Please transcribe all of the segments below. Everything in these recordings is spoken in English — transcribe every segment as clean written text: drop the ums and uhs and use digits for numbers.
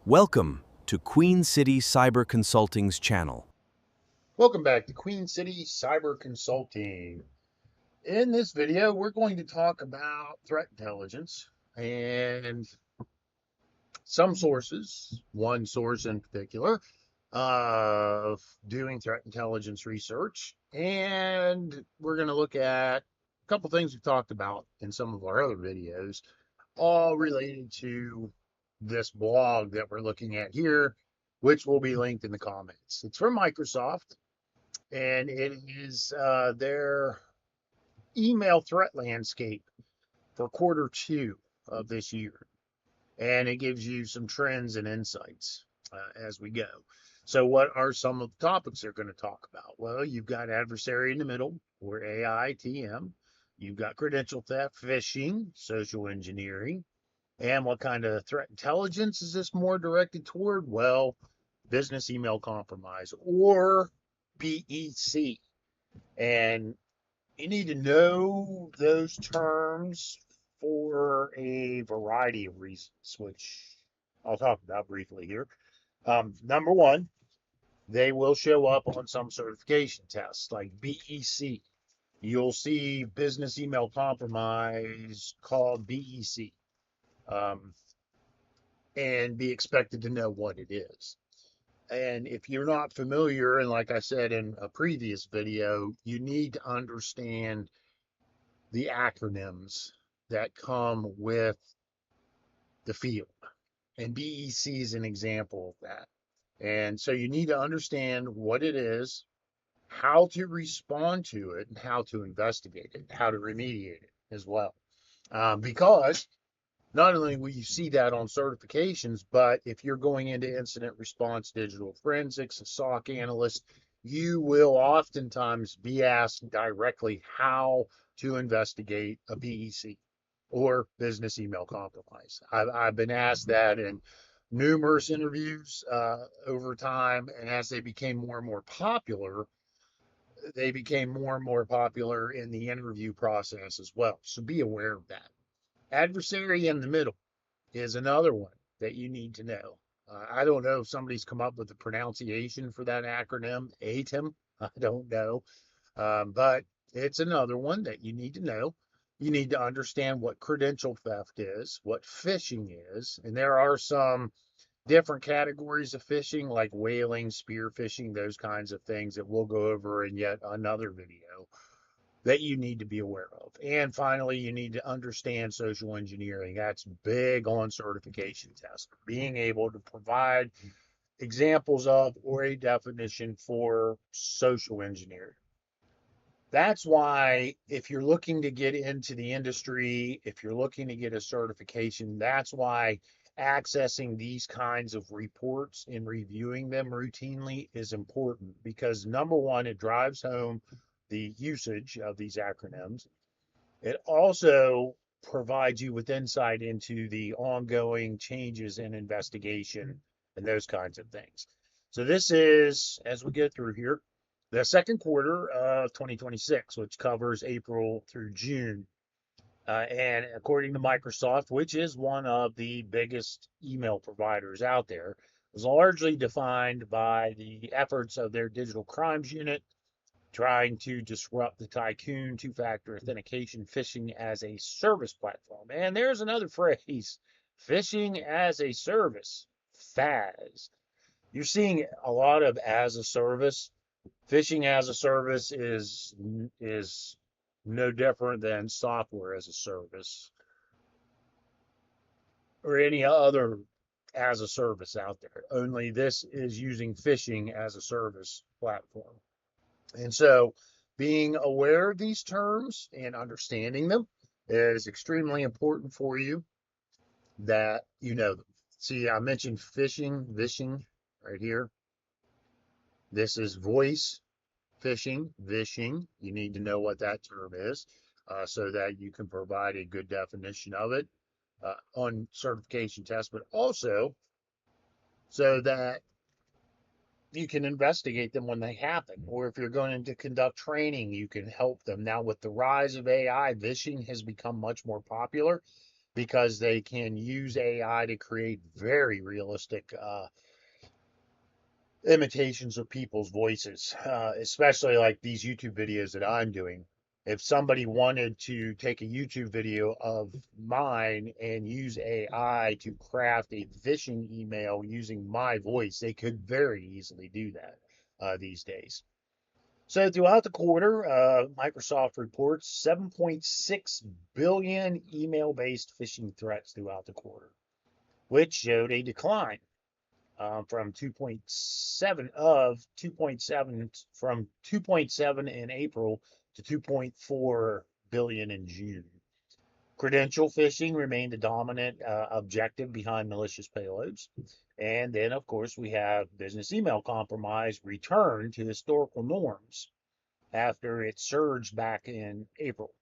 Welcome to Queen City Cyber Consulting's channel. Welcome back to Queen City Cyber Consulting. In this video, we're going to talk about threat intelligence and some sources, one source in particular, of doing threat intelligence research. And we're going to look at a couple things we've talked about in some of our other videos, all related to this blog that we're looking at here, which will be linked in the comments. It's from Microsoft, and it is their email threat landscape for Q2 of this year. And it gives you some trends and insights as we go. So what are some of the topics they're going to talk about? Well, you've got adversary in the middle, or AITM. You've got credential theft, phishing, social engineering. And what kind of threat intelligence is this more directed toward? Well, business email compromise, or BEC. And you need to know those terms for a variety of reasons, which I'll talk about briefly here. Number one, they will show up on some certification tests like BEC. You'll see business email compromise called BEC, and be expected to know what it is. And if you're not familiar, and like I said in a previous video, you need to understand the acronyms that come with the field. And BEC is an example of that. And so you need to understand what it is, how to respond to it, and how to investigate it, how to remediate it as well. Because not only will you see that on certifications, but if you're going into incident response, digital forensics, a SOC analyst, you will oftentimes be asked directly how to investigate a BEC or business email compromise. I've been asked that in numerous interviews over time, and as they became more and more popular, they became more and more popular in the interview process as well. So be aware of that. Adversary in the middle is another one that you need to know. I don't know if somebody's come up with a pronunciation for that acronym, ATEM. I don't know. But it's another one that you need to know. You need to understand what credential theft is, what phishing is, and there are some different categories of phishing like whaling, spear phishing, those kinds of things that we'll go over in yet another video that you need to be aware of. And finally, you need to understand social engineering. That's big on certification tests. Being able to provide examples of or a definition for social engineering. That's why if you're looking to get into the industry, if you're looking to get a certification, that's why accessing these kinds of reports and reviewing them routinely is important, because number one, it drives home the usage of these acronyms. It also provides you with insight into the ongoing changes in investigation and those kinds of things. So this is, as we go through here, the second quarter of 2026, which covers April through June. And according to Microsoft, which is one of the biggest email providers out there, was largely defined by the efforts of their digital crimes unit, trying to disrupt the tycoon two-factor authentication phishing as a service platform. And there's another phrase, phishing as a service, FAS. You're seeing a lot of as a service. Phishing as a service is no different than software as a service or any other as a service out there. Only this is using phishing as a service platform. And so being aware of these terms and understanding them is extremely important for you, that you know them. See, I mentioned vishing right here. This is voice phishing, vishing. You need to know what that term is so that you can provide a good definition of it on certification tests, but also so that you can investigate them when they happen, or if you're going to conduct training, you can help them. Now, with the rise of AI, vishing has become much more popular, because they can use AI to create very realistic imitations of people's voices, especially like these YouTube videos that I'm doing. If somebody wanted to take a YouTube video of mine and use AI to craft a phishing email using my voice, they could very easily do that these days. So throughout the quarter, Microsoft reports 7.6 billion email-based phishing threats throughout the quarter, which showed a decline from 2.7 from 2.7 in April to 2.4 billion in June. Credential phishing remained the dominant objective behind malicious payloads. And then, of course, we have business email compromise return to historical norms after it surged back in April.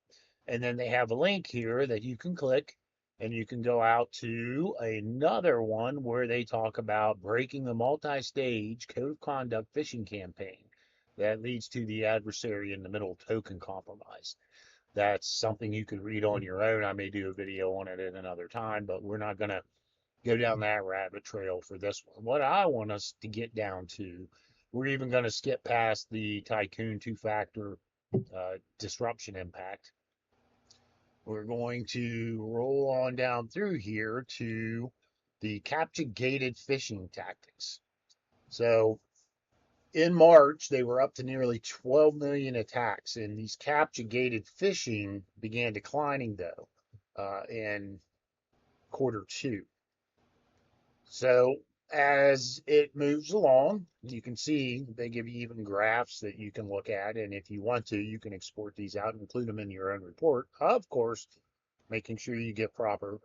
And then they have a link here that you can click and you can go out to another one where they talk about breaking the multi-stage code of conduct phishing campaign that leads to the adversary in the middle token compromise. That's something you can read on your own. I may do a video on it at another time, but we're not going to go down that rabbit trail for this one. What I want us to get down to, we're even going to skip past the Tycoon two-factor disruption impact. We're going to roll on down through here to the capture gated phishing tactics. So in March, they were up to nearly 12 million attacks, and these capture gated phishing began declining though in quarter two. So as it moves along, you can see they give you even graphs that you can look at. And if you want to, you can export these out and include them in your own report. Of course, making sure you get proper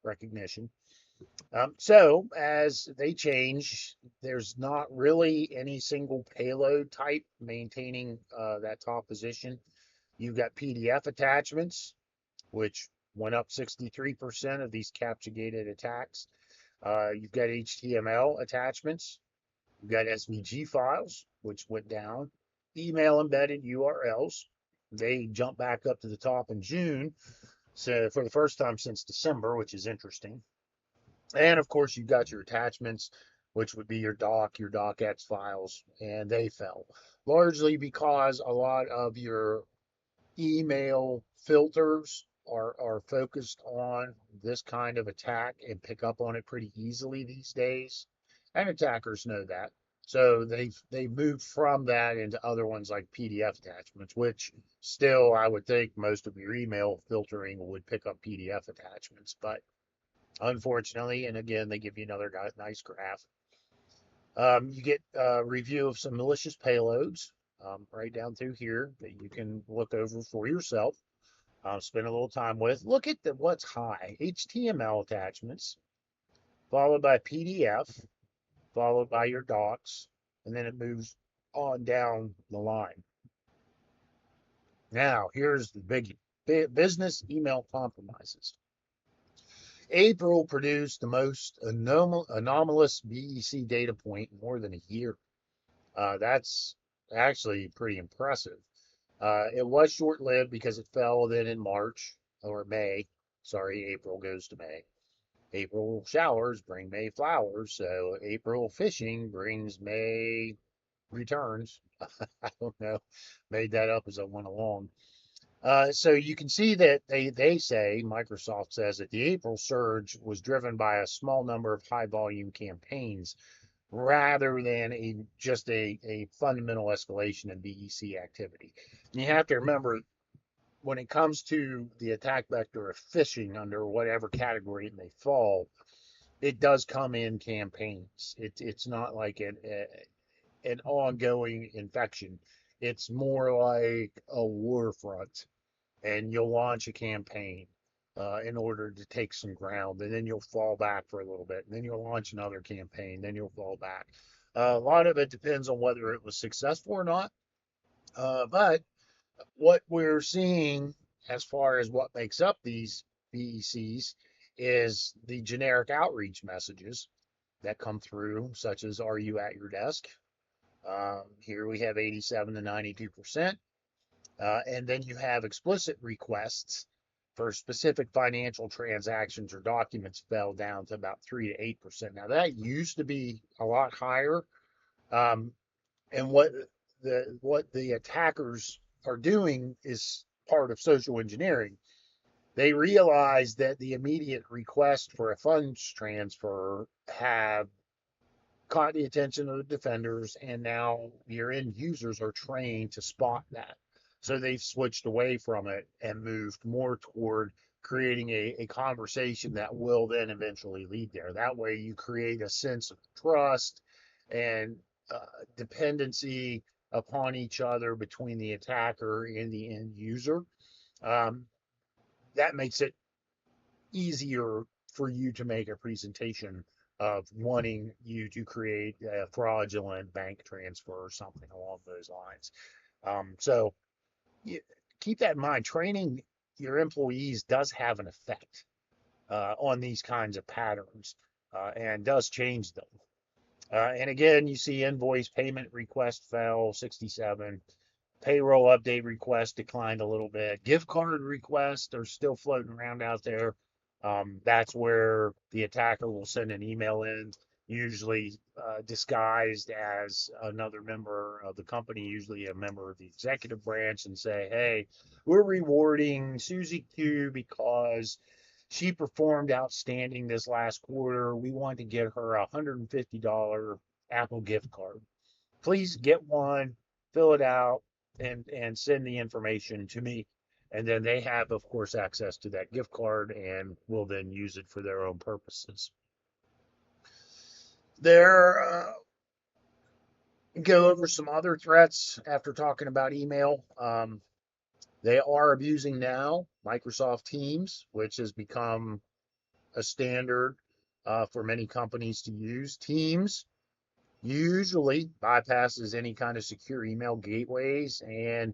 recognition. So as they change, there's not really any single payload type maintaining that top position. You've got PDF attachments, which went up 63% of these capture gated attacks. You've got HTML attachments. You've got SVG files, which went down. Email embedded URLs. They jumped back up to the top in June. So for the first time since December, which is interesting. And of course, you've got your attachments, which would be your docx files, and they fell largely because a lot of your email filters are focused on this kind of attack and pick up on it pretty easily these days. And attackers know that. So they've moved from that into other ones like PDF attachments, which still I would think most of your email filtering would pick up PDF attachments. But unfortunately, and again, they give you another nice graph. You get a review of some malicious payloads right down through here that you can look over for yourself. Spend a little time with. Look at what's high. HTML attachments, followed by PDF, followed by your docs, and then it moves on down the line. Now, here's the biggie. Business email compromises. April produced the most anomalous BEC data point in more than a year. That's actually pretty impressive. It was short-lived because it fell then in March or May. Sorry, April goes to May. April showers bring May flowers, so April fishing brings May returns. I don't know. Made that up as I went along. So you can see that they say, Microsoft says that the April surge was driven by a small number of high volume campaigns rather than just a fundamental escalation in BEC activity. And you have to remember, when it comes to the attack vector of phishing under whatever category it may fall, it does come in campaigns. It's not like an ongoing infection. It's more like a war front, and you'll launch a campaign in order to take some ground, and then you'll fall back for a little bit, and then you'll launch another campaign, then you'll fall back. A lot of it depends on whether it was successful or not. But what we're seeing as far as what makes up these BECs is the generic outreach messages that come through, such as "Are you at your desk?" Here we have 87 to 92%. And then you have explicit requests for specific financial transactions or documents fell down to about 3 to 8%. Now that used to be a lot higher. Um, and what the attackers are doing is part of social engineering. They realize that the immediate request for a funds transfer have caught the attention of the defenders, and now your end users are trained to spot that. So they've switched away from it and moved more toward creating a conversation that will then eventually lead there. That way, you create a sense of trust and dependency upon each other between the attacker and the end user. Um, that makes it easier for you to make a presentation of wanting you to create a fraudulent bank transfer or something along those lines. So you, keep that in mind. Training your employees does have an effect on these kinds of patterns and does change them. And again, you see invoice payment request fell 67. Payroll update requests declined a little bit. Gift card requests are still floating around out there. That's where the attacker will send an email in, usually disguised as another member of the company, usually a member of the executive branch, and say, hey, we're rewarding Susie Q because she performed outstanding this last quarter. We want to get her a $150 Apple gift card. Please get one, fill it out, and send the information to me. And then they have, of course, access to that gift card and will then use it for their own purposes. There, go over some other threats after talking about email. They are abusing now Microsoft Teams, which has become a standard for many companies to use. Teams usually bypasses any kind of secure email gateways and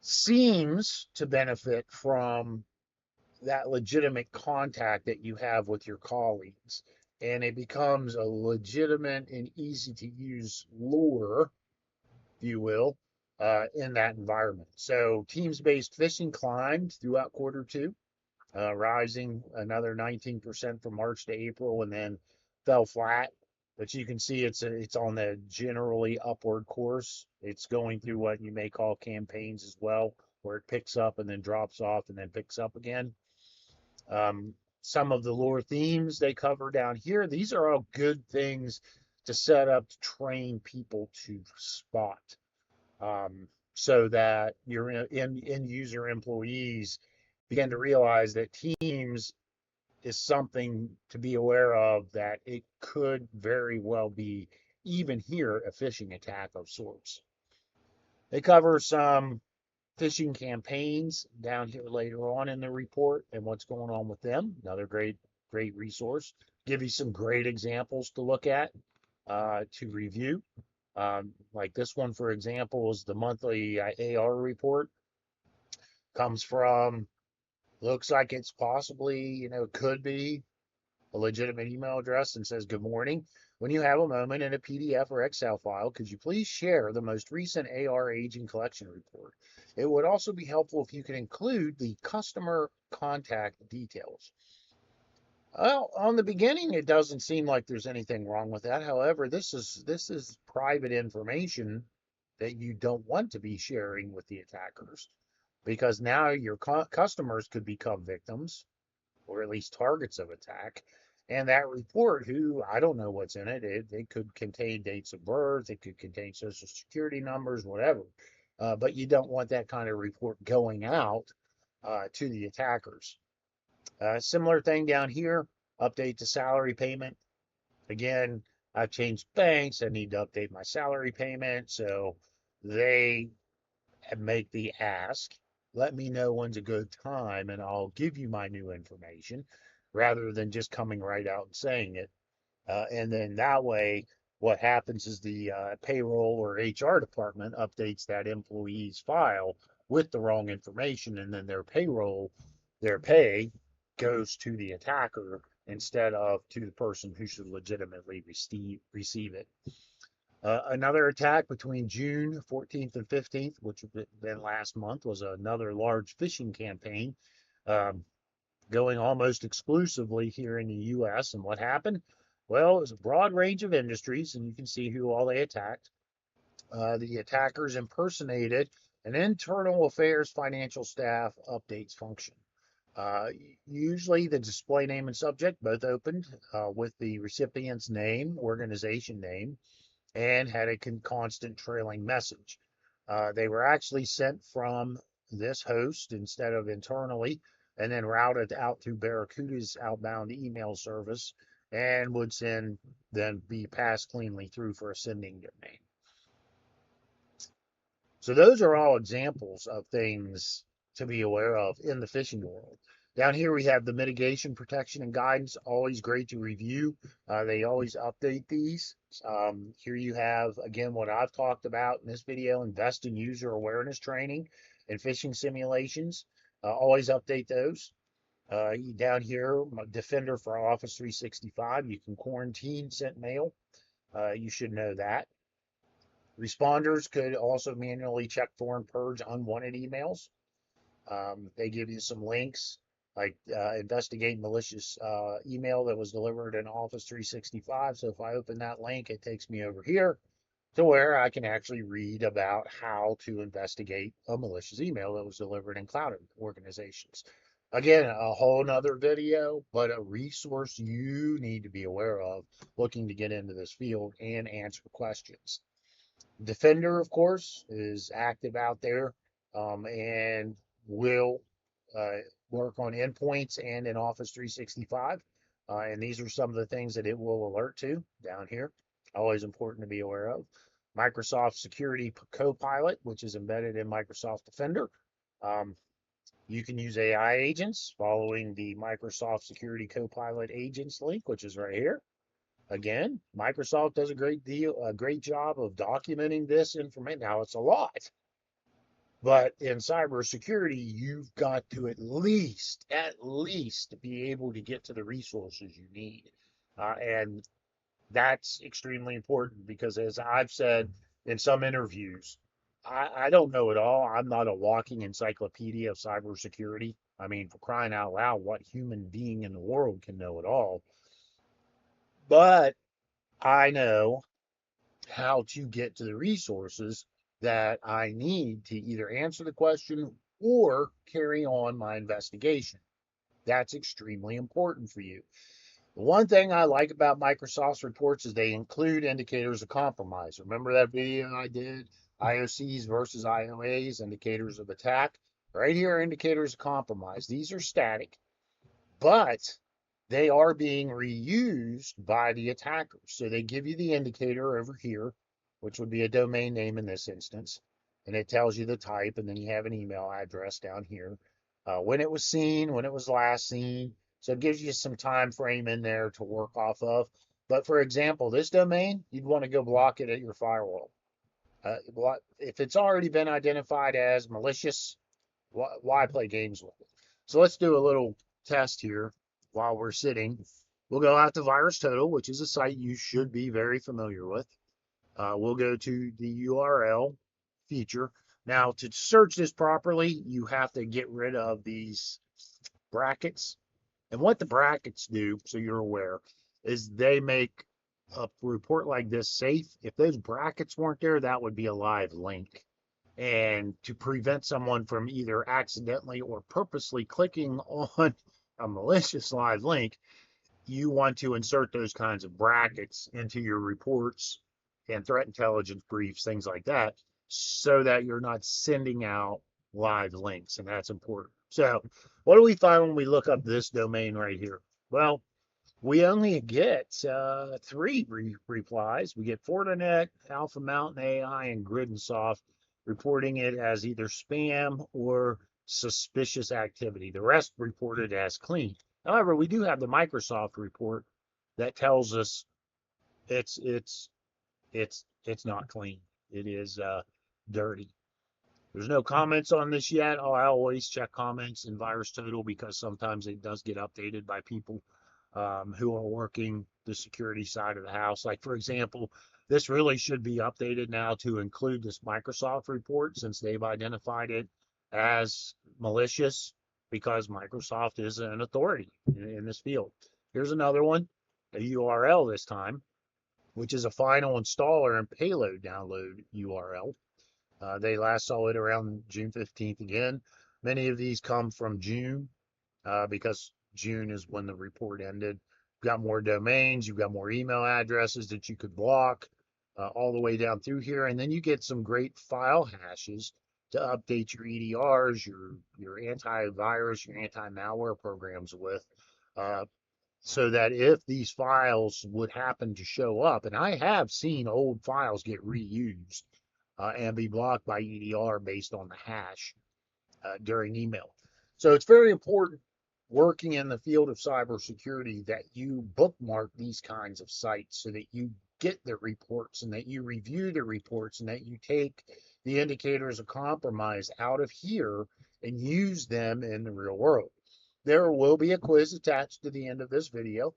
seems to benefit from that legitimate contact that you have with your colleagues. And it becomes a legitimate and easy to use lure, if you will, in that environment. So teams based phishing climbed throughout quarter two, rising another 19% from March to April, and then fell flat. But you can see it's on the generally upward course. It's going through what you may call campaigns as well, where it picks up and then drops off and then picks up again. Some of the lore themes they cover down here, these are all good things to set up to train people to spot, so that your end user employees begin to realize that Teams is something to be aware of, that it could very well be, even here, a phishing attack of sorts. They cover some phishing campaigns down here later on in the report and what's going on with them. Another great resource. Give you some great examples to look at, to review. Like this one, for example, is the monthly AR report. Comes from, looks like it's possibly, could be a legitimate email address, and says, good morning. When you have a moment in a PDF or Excel file, could you please share the most recent AR aging collection report? It would also be helpful if you could include the customer contact details. Well, on the beginning, it doesn't seem like there's anything wrong with that. However, this is private information that you don't want to be sharing with the attackers, because now your customers could become victims, or at least targets of attack. And that report, who, I don't know what's in it. It could contain dates of birth, it could contain social security numbers, whatever. But you don't want that kind of report going out to the attackers. Similar thing down here, update to salary payment. Again, I've changed banks. I need to update my salary payment. So they make the ask. Let me know when's a good time, and I'll give you my new information, rather than just coming right out and saying it. And then that way, what happens is the payroll or HR department updates that employee's file with the wrong information, and then their pay goes to the attacker instead of to the person who should legitimately receive it. Another attack between June 14th and 15th, which had been last month, was another large phishing campaign going almost exclusively here in the US. And what happened? Well, it was a broad range of industries, and you can see who all they attacked. The attackers impersonated an internal affairs financial staff updates function. Uh, Usually the display name and subject both opened with the recipient's name, organization name, and had a constant trailing message. They were actually sent from this host instead of internally, and then routed out through Barracuda's outbound email service, and would then be passed cleanly through for a sending domain. So those are all examples of things to be aware of in the phishing world. Down here we have the mitigation, protection, and guidance. Always great to review. They always update these. Here you have, again, what I've talked about in this video, invest in user awareness training and phishing simulations. Always update those. Down here, Defender for Office 365. You can quarantine sent mail. You should know that. Responders could also manually check for and purge unwanted emails. They give you some links like investigate malicious email that was delivered in Office 365. So if I open that link, it takes me over here to where I can actually read about how to investigate a malicious email that was delivered in cloud organizations. Again, a whole nother video, but a resource you need to be aware of looking to get into this field and answer questions. Defender, of course, is active out there and will uh, work on endpoints and in Office 365. And these are some of the things that it will alert to down here. Always important to be aware of. Microsoft Security Copilot, which is embedded in Microsoft Defender. Um, you can use AI agents following the Microsoft Security Copilot agents link, which is right here. Again, Microsoft does a great job of documenting this information. Now it's a lot, but in cybersecurity, you've got to at least be able to get to the resources you need. And that's extremely important because as I've said in some interviews, I don't know it all. I'm not a walking encyclopedia of cybersecurity. I mean, for crying out loud, what human being in the world can know it all? But I know how to get to the resources that I need to either answer the question or carry on my investigation. That's extremely important for you. The one thing I like about Microsoft's reports is they include indicators of compromise. Remember that video I did? IOCs versus IOAs, indicators of attack. Right here, indicators of compromise. These are static, but they are being reused by the attackers. So they give you the indicator over here, which would be a domain name in this instance, and it tells you the type, and then you have an email address down here, when it was seen, when it was last seen. So it gives you some time frame in there to work off of. But for example, this domain, you'd want to go block it at your firewall. If it's already been identified as malicious, why play games with it? So let's do a little test here while we're sitting. We'll go out to VirusTotal, which is a site you should be very familiar with. We'll go to the URL feature. Now, to search this properly, you have to get rid of these brackets. And what the brackets do, so you're aware, is they make a report like this safe. If those brackets weren't there, that would be a live link. And to prevent someone from either accidentally or purposely clicking on a malicious live link, you want to insert those kinds of brackets into your reports and threat intelligence briefs, things like that, so that you're not sending out live links. And that's important. So what do we find when we look up this domain right here? Well, we only get three replies. We get Fortinet, Alpha Mountain AI, and Grid and Soft reporting it as either spam or suspicious activity. The rest reported as clean. However, we do have the Microsoft report that tells us it's not clean. It is dirty. There's no comments on this yet. Oh, I always check comments in VirusTotal because sometimes it does get updated by people who are working the security side of the house. Like, for example, this really should be updated now to include this Microsoft report since they've identified it as malicious. because Microsoft is an authority in this field. Here's another one, a URL this time, which is a final installer and payload download URL. They last saw it around June 15th again. Many of these come from June because June is when the report ended. You've got more domains, you've got more email addresses that you could block all the way down through here. And then you get some great file hashes to update your EDRs, your antivirus, your anti-malware programs with, so that if these files would happen to show up, and I have seen old files get reused and be blocked by EDR based on the hash during email. So it's very important working in the field of cybersecurity that you bookmark these kinds of sites so that you get the reports and that you review the reports and that you take the indicators of compromise out of here and use them in the real world. There will be a quiz attached to the end of this video.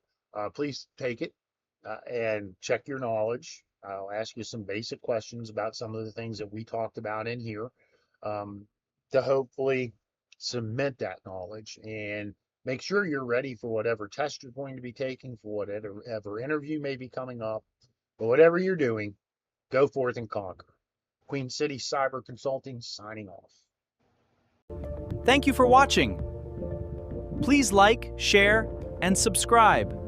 Please take it and check your knowledge. I'll ask you some basic questions about some of the things that we talked about in here to hopefully cement that knowledge and make sure you're ready for whatever test you're going to be taking, for whatever interview may be coming up. But whatever you're doing, go forth and conquer. Queen City Cyber Consulting signing off. Thank you for watching. Please like, share, and subscribe.